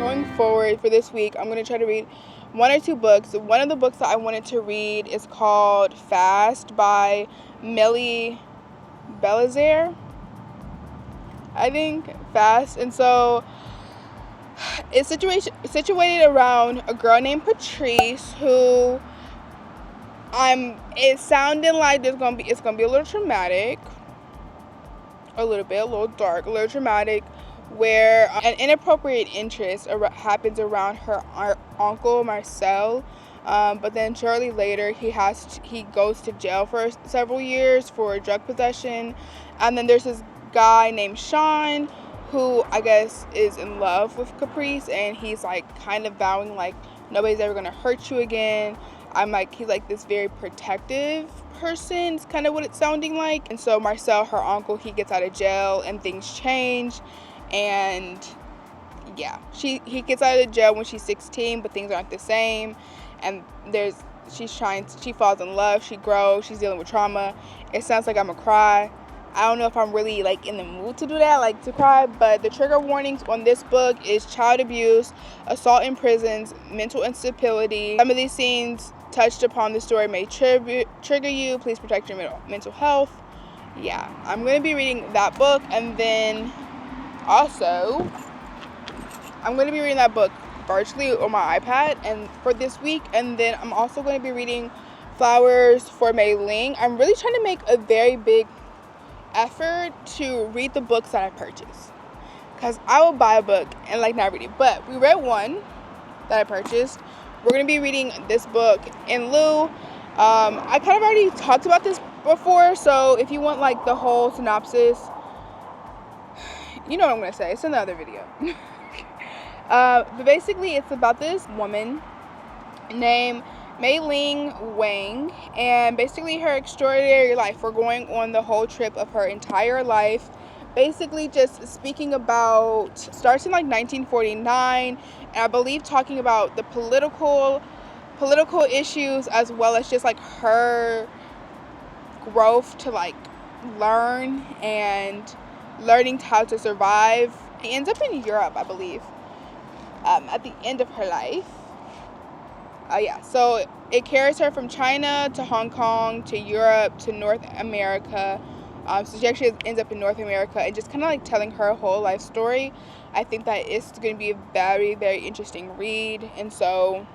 going forward for this week, I'm going to try to read one or two books. One of the books that I wanted to read is called Fast by MIllie Belizaire, I think. Fast. And so it's situated around a girl named Patrice who it's sounding like it's gonna be a little traumatic, a little dark, a little traumatic, where an inappropriate interest happens around her uncle Marcel. But then shortly later he goes to jail for several years for drug possession. And then there's this guy named Sean who I guess is in love with Caprice, and he's like kind of vowing like nobody's ever gonna hurt you again. He's like this very protective person. It's kind of what it's sounding like. And so Marcel, her uncle, he gets out of jail and things change. And yeah, he gets out of jail when she's 16, but things aren't the same. And she falls in love, she grows, she's dealing with trauma. It sounds like I'm gonna cry. I don't know if I'm really like in the mood to do that, like to cry, but the trigger warnings on this book is child abuse, assault in prisons, mental instability. Some of these scenes touched upon the story may trigger you. Please protect your mental health. Yeah, I'm going to be reading that book, and then also I'm going to be reading that book virtually on my iPad and for this week, and then I'm also going to be reading Flowers for MIllie. I'm really trying to make a very big effort to read the books that I purchase, because I will buy a book and like not read it, but we read one that I purchased. We're going to be reading this book in lieu. I kind of already talked about this before, so if you want like the whole synopsis, you know what I'm going to say. It's another video. But basically it's about this woman named MIllie Wang, and basically her extraordinary life. We're going on the whole trip of her entire life, basically just speaking about, starts in like 1949, and I believe talking about the political issues, as well as just like her growth to like learning how to survive. She ends up in Europe, I believe, at the end of her life. So it carries her from China to Hong Kong to Europe to North America. So she actually ends up in North America, and just kind of like telling her whole life story. I think that it's going to be a very, very interesting read, and so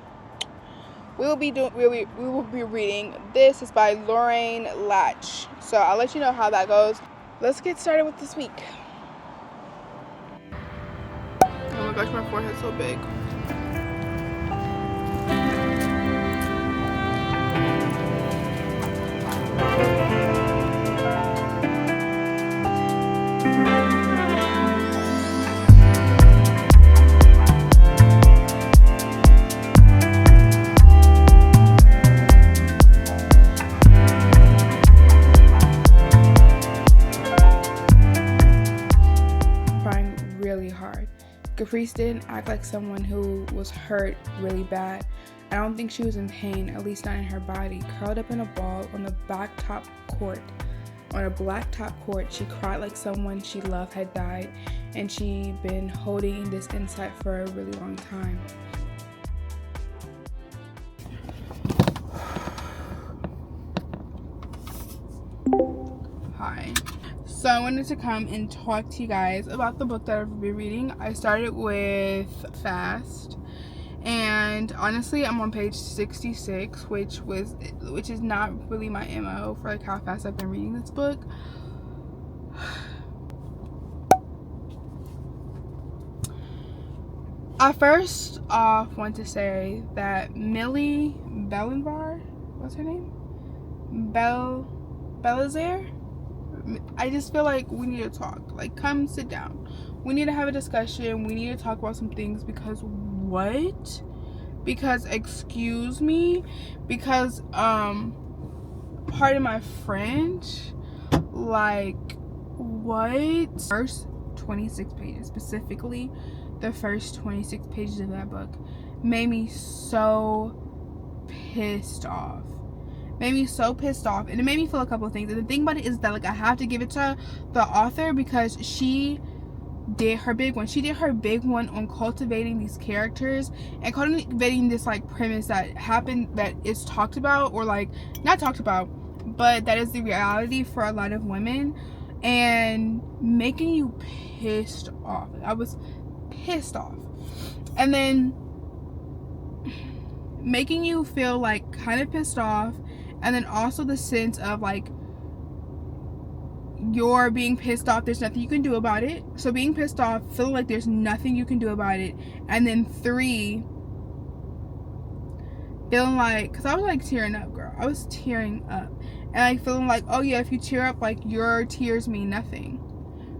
we will be reading this. It's by Lorraine Latch. So I'll let you know how that goes. Let's get started with this week. Oh my gosh, my forehead's so big. Caprice didn't act like someone who was hurt really bad. I don't think she was in pain, at least not in her body. Curled up in a ball on a blacktop court, she cried like someone she loved had died, and she'd been holding this inside for a really long time. Hi. So I wanted to come and talk to you guys about the book that I've been reading. I started with Fast, and honestly I'm on page 66, which is not really my MO for like how fast I've been reading this book. I first off want to say that MIllie Belizaire, what's her name? Belizaire? I just feel like we need to talk. Like, come sit down. We need to have a discussion. We need to talk about some things, because what? Because, excuse me, because, pardon my French, like, what? First 26 pages, specifically the first 26 pages of that book, made me so pissed off. And it made me feel a couple of things. And the thing about it is that, like, I have to give it to the author, because she did her big one. She did her big one on cultivating these characters and cultivating this like premise that happened, that is talked about, or like not talked about, but that is the reality for a lot of women, and making you pissed off. I was pissed off. And then making you feel like kind of pissed off, and then also the sense of like you're being pissed off, there's nothing you can do about it. So being pissed off, feeling like there's nothing you can do about it. And then 3, feeling like, because I was like tearing up, girl. I was tearing up. And like feeling like, oh yeah, if you tear up, like your tears mean nothing,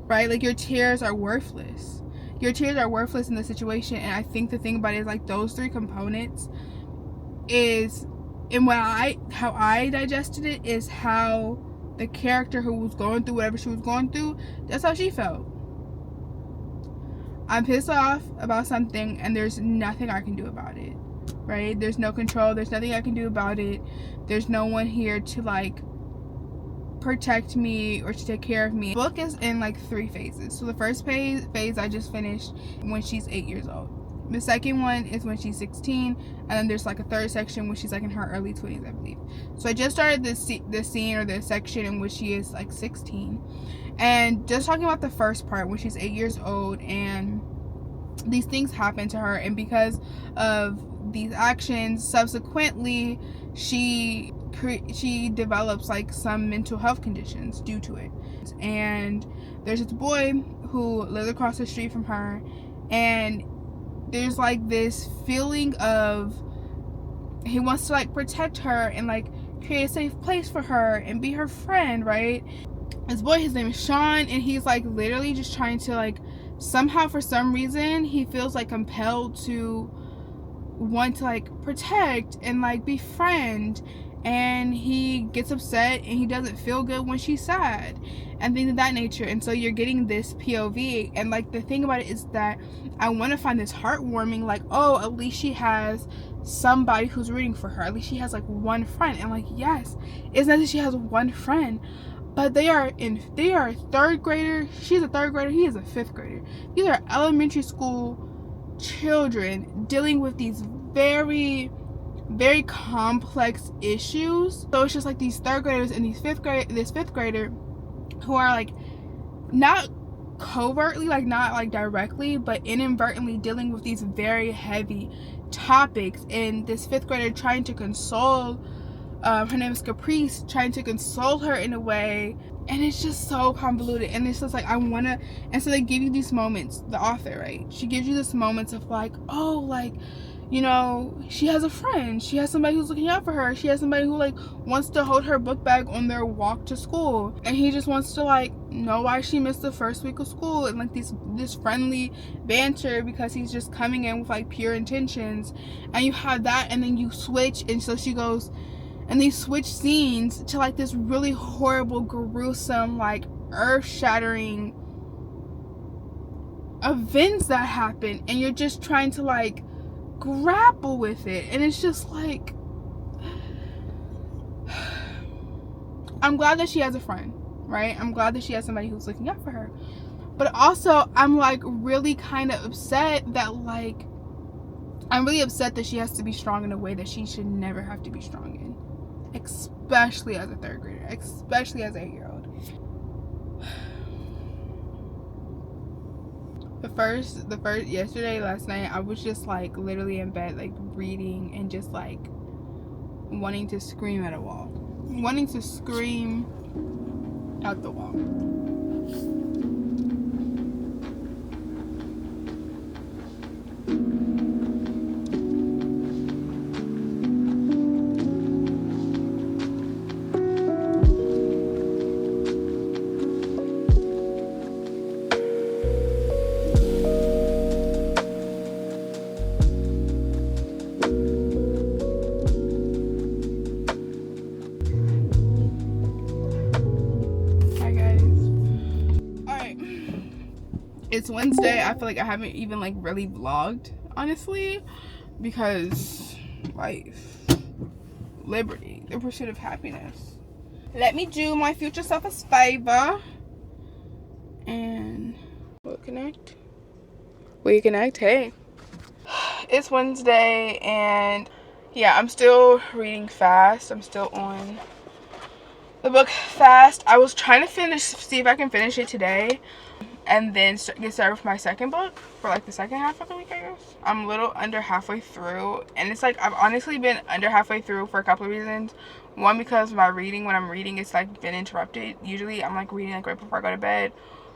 right? Like your tears are worthless. Your tears are worthless in the situation. And I think the thing about it is like those 3 components is, and how I digested it is how the character who was going through whatever she was going through, that's how she felt. I'm pissed off about something and there's nothing I can do about it, right? There's no control, there's nothing I can do about it. There's no one here to like protect me or to take care of me. The book is in like 3 phases. So the first phase I just finished when she's 8 years old. The second one is when she's 16, and then there's like a third section when she's like in her early 20s, I believe. So I just started this scene or the section in which she is like 16, and just talking about the first part when she's 8 years old and these things happen to her, and because of these actions, subsequently she develops like some mental health conditions due to it. And there's this boy who lives across the street from her, and there's like this feeling of he wants to like protect her and like create a safe place for her and be her friend, right? This boy, his name is Sean, and he's like literally just trying to like, somehow for some reason he feels like compelled to want to like protect and like befriend, and he gets upset and he doesn't feel good when she's sad and things of that nature. And so you're getting this POV, and like the thing about it is that I want to find this heartwarming, like, oh, at least she has somebody who's rooting for her, at least she has like one friend. And like, yes, it's not that she has one friend, but they are 3rd grader, she's a 3rd grader, he is a 5th grader. These are elementary school children dealing with these very, very complex issues. So it's just like these 3rd graders and this 5th grader who are like not covertly, like not like directly, but inadvertently dealing with these very heavy topics. And this 5th grader trying to console, her name is Caprice, trying to console her in a way, and it's just so convoluted. And it's just like, I wanna, and so they give you these moments, the author, right, she gives you this moments of like, oh, like, you know, she has a friend, she has somebody who's looking out for her, she has somebody who like wants to hold her book bag on their walk to school, and he just wants to like know why she missed the first week of school, and like this friendly banter because he's just coming in with like pure intentions. And you have that, and then you switch, and so she goes, and they switch scenes to like this really horrible, gruesome, like earth-shattering events that happen, and you're just trying to like grapple with it. And it's just like, I'm glad that she has a friend, right? I'm glad that she has somebody who's looking out for her, but also I'm like really kind of upset that like, I'm really upset that she has to be strong in a way that she should never have to be strong in, especially as a 3rd grader, especially as an 8-year-old. Last night, I was just like literally in bed, like reading and just like wanting to scream at a wall, wanting to scream out the wall. It's Wednesday. I feel like I haven't even like really vlogged, honestly, because life, liberty, the pursuit of happiness. Let me do my future self a favor and Will it connect? Will you connect? Hey. It's Wednesday, and yeah, I'm still reading fast. I'm still on the book fast. I was trying to see if I can finish it today, and then get started with my second book for like the second half of the week, I guess. I'm a little under halfway through, and it's like I've honestly been under halfway through for a couple of reasons. One, because my reading, when I'm reading, it's like been interrupted. Usually I'm like reading like right before I go to bed,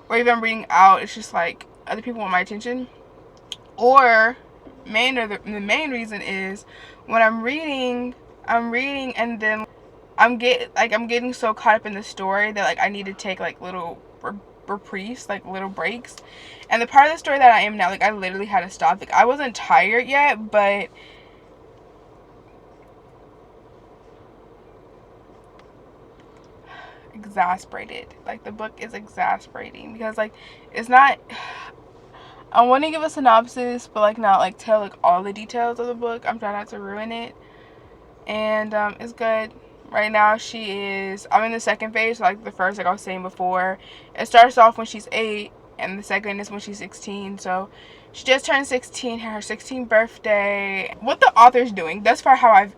or even I'm reading out, it's just like other people want my attention. Or the main reason is when I'm reading and then I'm getting so caught up in the story that like I need to take like little reprieves, like little breaks. And the part of the story that I am now, like I literally had to stop. Like I wasn't tired yet, but exasperated. Like the book is exasperating because like it's not. I want to give a synopsis, but like not like tell like all the details of the book. I'm trying not to ruin it. And it's good. Right now I'm in the second phase. So like the first, like I was saying before, it starts off when she's 8, and the second is when she's 16. So she just turned 16, her 16th birthday. What the author's doing, thus far, how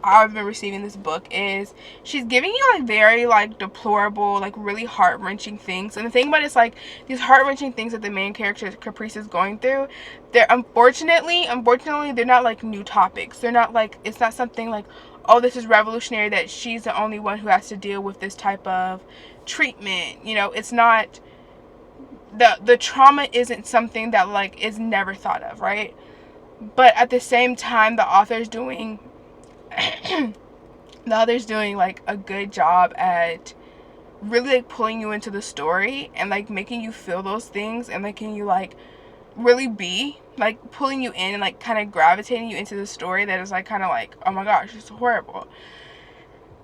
I've been receiving this book, is she's giving you like very like deplorable, like really heart-wrenching things. And the thing about it is like these heart-wrenching things that the main character Caprice is going through, they're unfortunately they're not like new topics. They're not like, it's not something like, oh, this is revolutionary that she's the only one who has to deal with this type of treatment. You know, it's not, the trauma isn't something that like is never thought of, right? But at the same time, the author's doing like a good job at really like pulling you into the story and like making you feel those things and making you like really be like pulling you in and like kind of gravitating you into the story that is like kind of like, oh my gosh, it's horrible.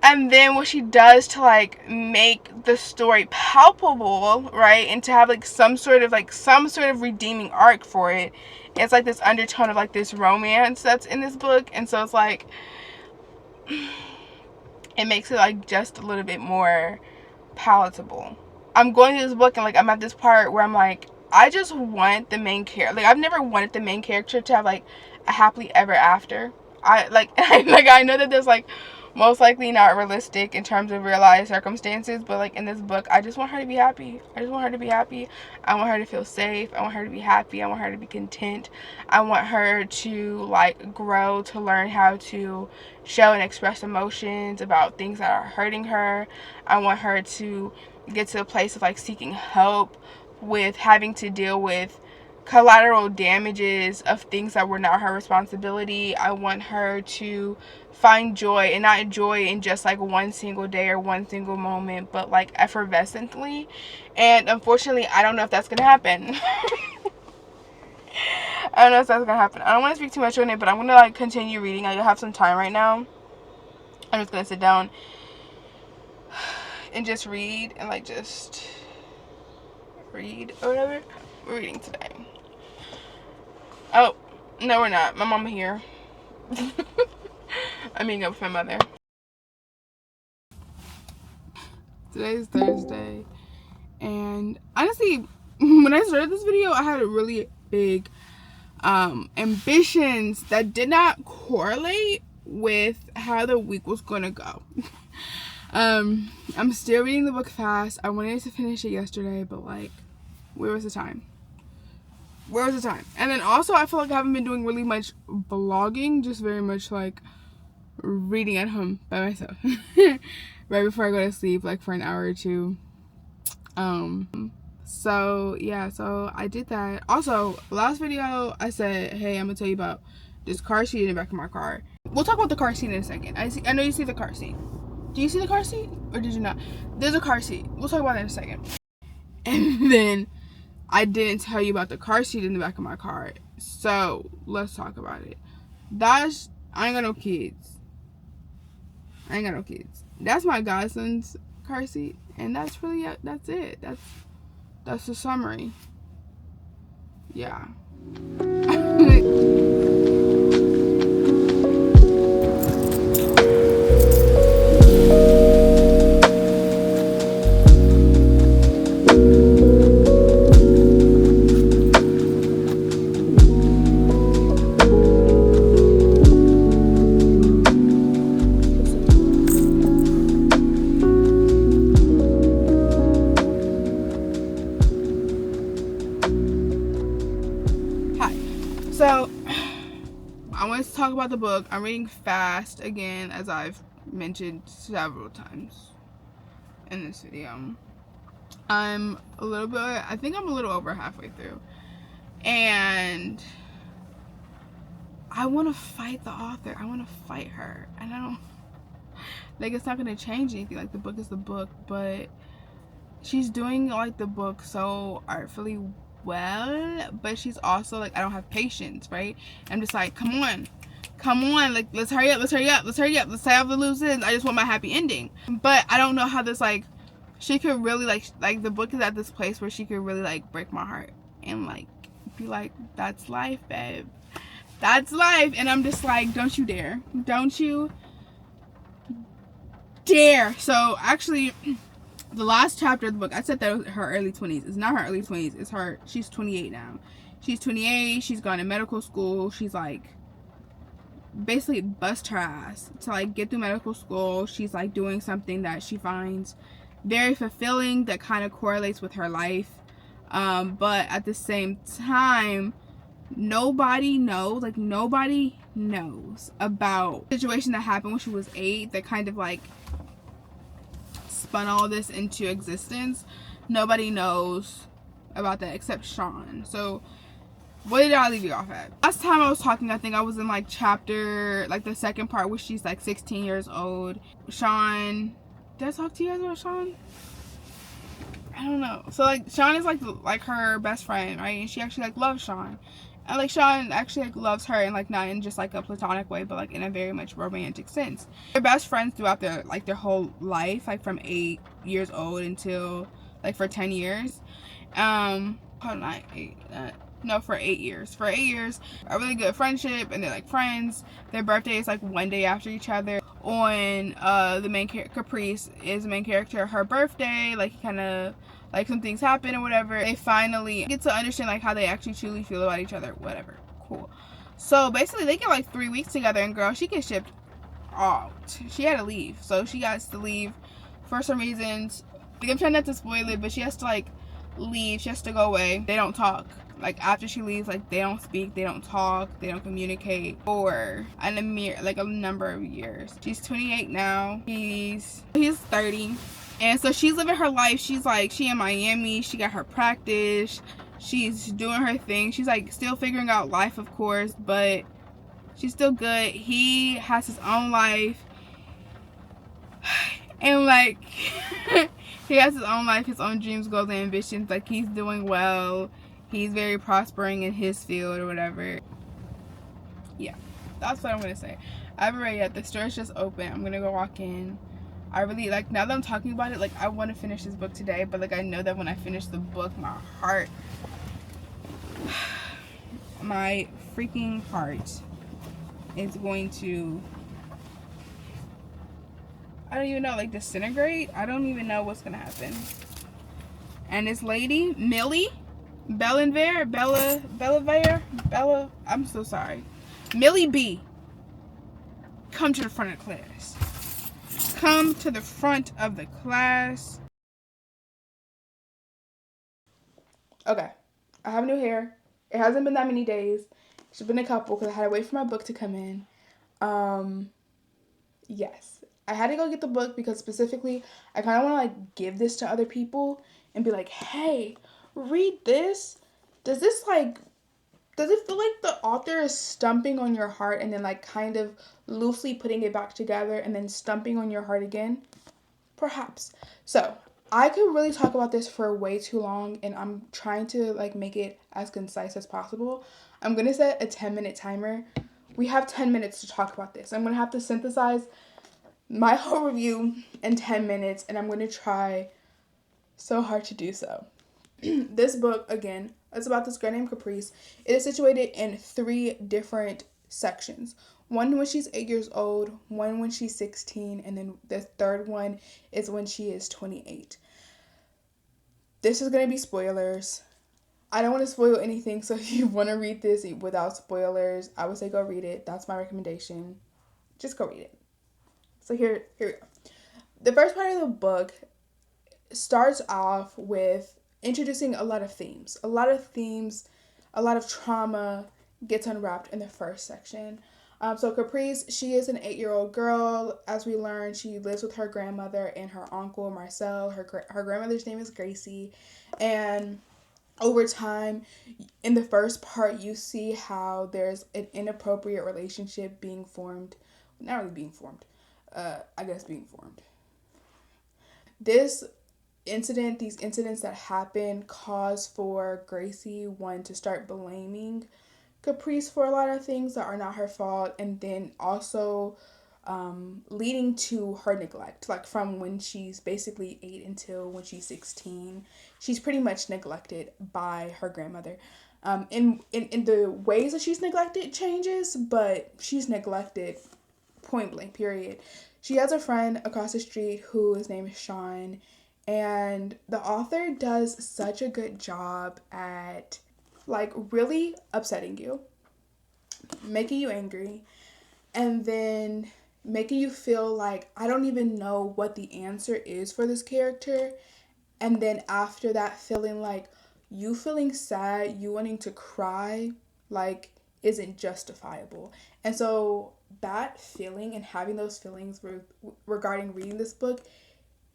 And then what she does to like make the story palpable, right, and to have like some sort of redeeming arc for it, it's like this undertone of like this romance that's in this book. And so it's like it makes it like just a little bit more palatable. I'm going through this book and like I'm at this part where I'm like, I just want the main character, like I've never wanted the main character to have like a happily ever after. I know that there's like most likely not realistic in terms of real life circumstances, but like in this book, I just want her to be happy. I just want her to be happy. I want her to feel safe. I want her to be happy. I want her to be content. I want her to like grow, to learn how to show and express emotions about things that are hurting her. I want her to get to a place of like seeking help with having to deal with collateral damages of things that were not her responsibility. I want her to find joy, and not joy in just like one single day or one single moment, but like effervescently. And unfortunately, I don't know if that's gonna happen. I don't know if that's gonna happen. I don't want to speak too much on it, but I'm gonna like continue reading. I have some time right now. I'm just gonna sit down and just read and like just read or whatever. We're reading today. Oh, no, we're not. My mama here. I'm meeting up with my mother. Today's Thursday, and honestly, when I started this video, I had a really big ambitions that did not correlate with how the week was gonna go. I'm still reading the book fast. I wanted to finish it yesterday, but like, where was the time? And then also, I feel like I haven't been doing really much vlogging, just very much like reading at home by myself right before I go to sleep, like for an hour or two. So yeah, so I did that. Also, last video I said, hey, I'm gonna tell you about this car seat in the back of my car. We'll talk about the car seat in a second. I know you see the car seat. Do you see the car seat or did you not? There's a car seat. We'll talk about that in a second. And then I didn't tell you about the car seat in the back of my car, so let's talk about it. I ain't got no kids. That's my godson's car seat, and that's really it. That's it. That's the summary. Yeah. talk about the book. I'm reading fast again, as I've mentioned several times in this video. I think I'm a little over halfway through. And I want to fight the author. I want to fight her. And I don't, like, it's not going to change anything. Like, the book is the book, but she's doing, like, the book so artfully well, but she's also, like, I don't have patience, right? I'm just like, come on, like, let's hurry up, let's tie off the loose ends. I just want my happy ending. But I don't know how this, like, she could really, like, the book is at this place where she could really, like, break my heart and, like, be like, that's life, babe. That's life. And I'm just like, don't you dare. Don't you dare. So, actually, the last chapter of the book, I said that was her early 20s. It's not her early 20s. It's her, she's 28 now. She's 28. She's gone to medical school. She's, like, basically bust her ass to, like, get through medical school. She's, like, doing something that she finds very fulfilling that kind of correlates with her life. But at the same time, nobody knows about the situation that happened when she was 8 that kind of, like, spun all this into existence. Nobody knows about that except Sean. So what did I leave you off at? Last time I was talking, I think I was in, like, chapter, like, the second part where she's, like, 16 years old. Sean, did I talk to you guys about Sean? I don't know. So, like, Sean is, like her best friend, right? And she actually, like, loves Sean. And, like, Sean actually, like, loves her, and, like, not in just, like, a platonic way, but, like, in a very much romantic sense. They're best friends throughout their, like, their whole life, like, from 8 years old until, like, for 10 years. For 8 years. For 8 years, a really good friendship, and they're, like, friends. Their birthday is, like, one day after each other. On the main character, Caprice is the main character, her birthday, like, kind of, like, some things happen or whatever. They finally get to understand, like, how they actually truly feel about each other, whatever. Cool. So basically they get, like, 3 weeks together, and girl, she gets shipped out. She had to leave. So she has to leave for some reasons. Like, I'm trying not to spoil it, but she has to, like, leave. She has to go away. They don't talk. Like, after she leaves, like, they don't speak, they don't talk, they don't communicate for a number of years. She's 28 now. He's 30. And so she's living her life. She's, like, she in Miami. She got her practice. She's doing her thing. She's, like, still figuring out life, of course, but she's still good. He has his own life. And, like, he has his own life, his own dreams, goals, and ambitions. Like, he's doing well. He's very prospering in his field or whatever. Yeah, that's what I'm going to say. I haven't read yet. The store's just open. I'm going to go walk in. I really, like, now that I'm talking about it, like, I want to finish this book today. But, like, I know that when I finish the book, my freaking heart is going to, I don't even know, like, disintegrate. I don't even know what's going to happen. And this lady, MIllie, Belizaire, I'm so sorry. MIllie B, come to the front of the class. Come to the front of the class. Okay, I have new hair. It hasn't been that many days. It's been a couple because I had to wait for my book to come in. Yes, I had to go get the book because specifically I kind of want to, like, give this to other people and be like, hey, read this. Does it feel like the author is stumping on your heart and then, like, kind of loosely putting it back together and then stumping on your heart again? Perhaps. So I could really talk about this for way too long, and I'm trying to, like, make it as concise as possible. I'm going to set a 10-minute timer. We have 10 minutes to talk about this. I'm going to have to synthesize my whole review in 10 minutes, and I'm going to try so hard to do so. This book, again, is about this girl named Caprice. It is situated in 3 different sections. One when she's 8 years old, one when she's 16, and then the third one is when she is 28. This is going to be spoilers. I don't want to spoil anything, so if you want to read this without spoilers, I would say go read it. That's my recommendation. Just go read it. So here we go. The first part of the book starts off with introducing a lot of themes. A lot of trauma gets unwrapped in the first section. So Caprice, she is an 8-year-old girl. As we learn, she lives with her grandmother and her uncle Marcel. Her grandmother's name is Gracie, and over time, in the first part, you see how there's an inappropriate relationship being formed. Not really being formed. I guess being formed. This these incidents that happen, cause for Gracie one to start blaming Caprice for a lot of things that are not her fault, and then also leading to her neglect. Like from when she's basically 8 until when she's 16, she's pretty much neglected by her grandmother. In the ways that she's neglected changes, but she's neglected point blank, period. She has a friend across the street who his name is Sean, and the author does such a good job at like really upsetting you, making you angry, and then making you feel like I don't even know what the answer is for this character. And then after that, feeling like you feeling sad, you wanting to cry, like isn't justifiable. And so that feeling and having those feelings regarding reading this book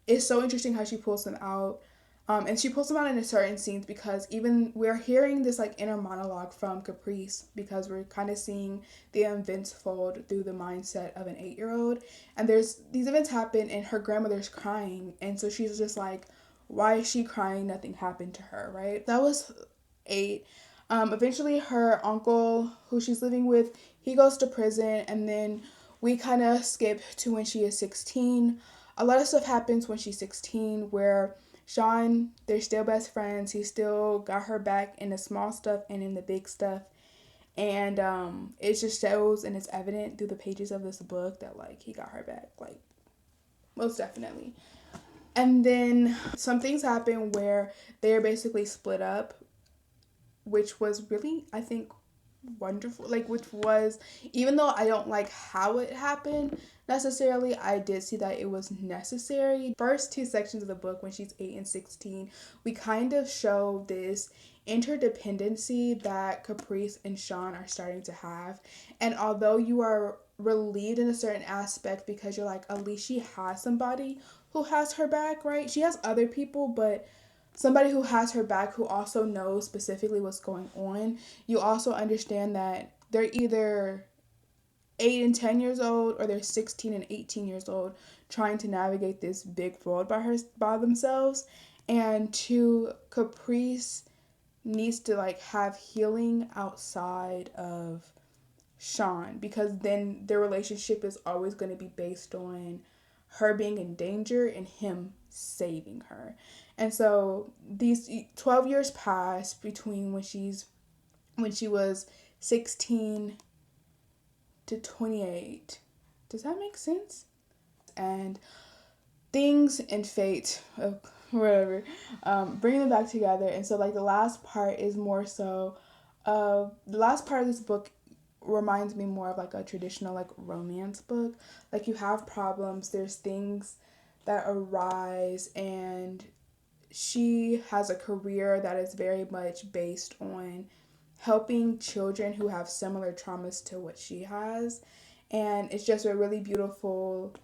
is so interesting how she pulls them out. And she pulls them out in a certain scenes because even we're hearing this like inner monologue from Caprice because we're kind of seeing the events fold through the mindset of an 8-year-old. And there's these events happen and her grandmother's crying. And so she's just like, why is she crying? Nothing happened to her, right? That was 8. Eventually her uncle who she's living with, he goes to prison, and then we kind of skip to when she is 16. A lot of stuff happens when she's 16 where Sean, they're still best friends. He still got her back in the small stuff and in the big stuff. And it just shows and it's evident through the pages of this book that like he got her back, like most definitely. And then some things happen where they're basically split up, which was really, I think, wonderful. Like, which was, even though I don't like how it happened necessarily, I did see that it was necessary. First 2 sections of the book, when she's 8 and 16, we kind of show this interdependency that Caprice and Sean are starting to have. And although you are relieved in a certain aspect because you're like, at least she has somebody who has her back, right? She has other people, but somebody who has her back who also knows specifically what's going on. You also understand that they're either 8 and 10 years old or they're 16 and 18 years old trying to navigate this big world by themselves. And to Caprice needs to like have healing outside of Sean, because then their relationship is always going to be based on her being in danger and him saving her. And so these 12 years pass between when she was 16 to 28. Does that make sense? And things and fate, whatever, bring them back together. And so like the last part is more so the last part of this book reminds me more of like a traditional like romance book. Like you have problems, there's things that arise, and she has a career that is very much based on helping children who have similar traumas to what she has. And it's just a really beautiful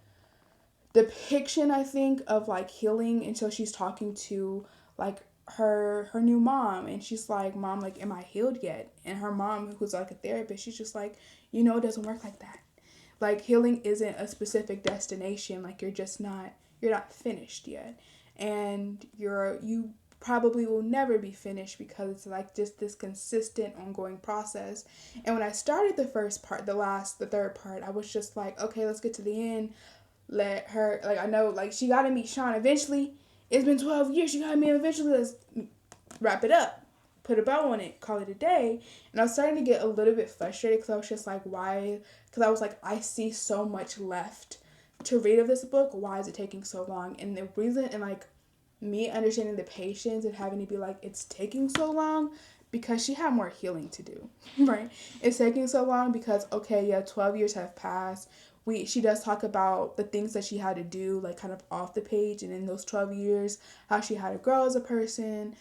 depiction, I think, of like healing until she's talking to like her new mom, and she's like, Mom, like, am I healed yet? And her mom, who's like a therapist, she's just like, it doesn't work like that. Like healing isn't a specific destination. Like you're not finished yet, and you probably will never be finished because it's like just this consistent ongoing process. And when I started the first part, the third part, I was just like, okay, let's get to the end. Let her, like, I know, like, she gotta meet Sean eventually. It's been 12 years, she gotta meet him eventually. Let's wrap it up, put a bow on it, call it a day. And I was starting to get a little bit frustrated because I was just like, why? Because I was like, I see so much left to read of this book. Why is it taking so long? And the reason, and like me understanding the patience and having to be like, it's taking so long because she had more healing to do, right? It's taking so long because, okay, yeah, 12 years have passed. She does talk about the things that she had to do, like kind of off the page, and in those 12 years, how she had to grow as a person,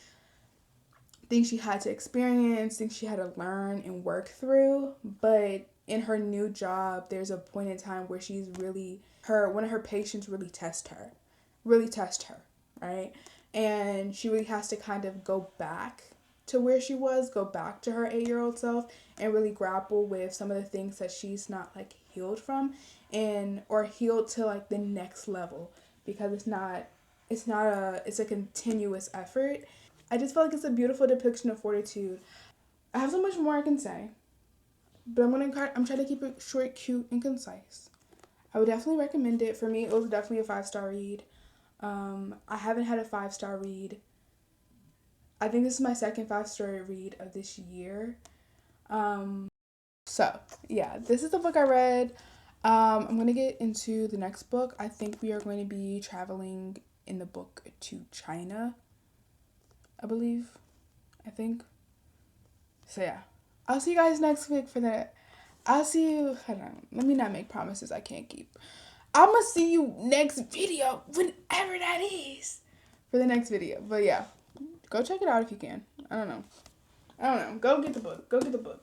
things she had to experience, things she had to learn and work through. But in her new job, there's a point in time where she's really one of her patients really test her, right? And she really has to kind of go back to where she was, go back to her 8-year-old self, and really grapple with some of the things that she's not like healed from, and or healed to like the next level, because it's a continuous effort. I just feel like it's a beautiful depiction of fortitude. I have so much more I can say, but I'm trying to keep it short, cute, and concise. I would definitely recommend it. For me, it was definitely a 5-star read. I haven't had a 5-star read. I think this is my second 5-star read of this year. So yeah, this is the book I read. I'm gonna get into the next book. I think we are going to be traveling in the book to China, I believe. I think. So yeah, I'll see you guys next week for that. I'll see you. Hold on. Let me not make promises I can't keep. I'm gonna see you next video, whenever that is, for the next video. But yeah, go check it out if you can. I don't know. Go get the book. Go get the book.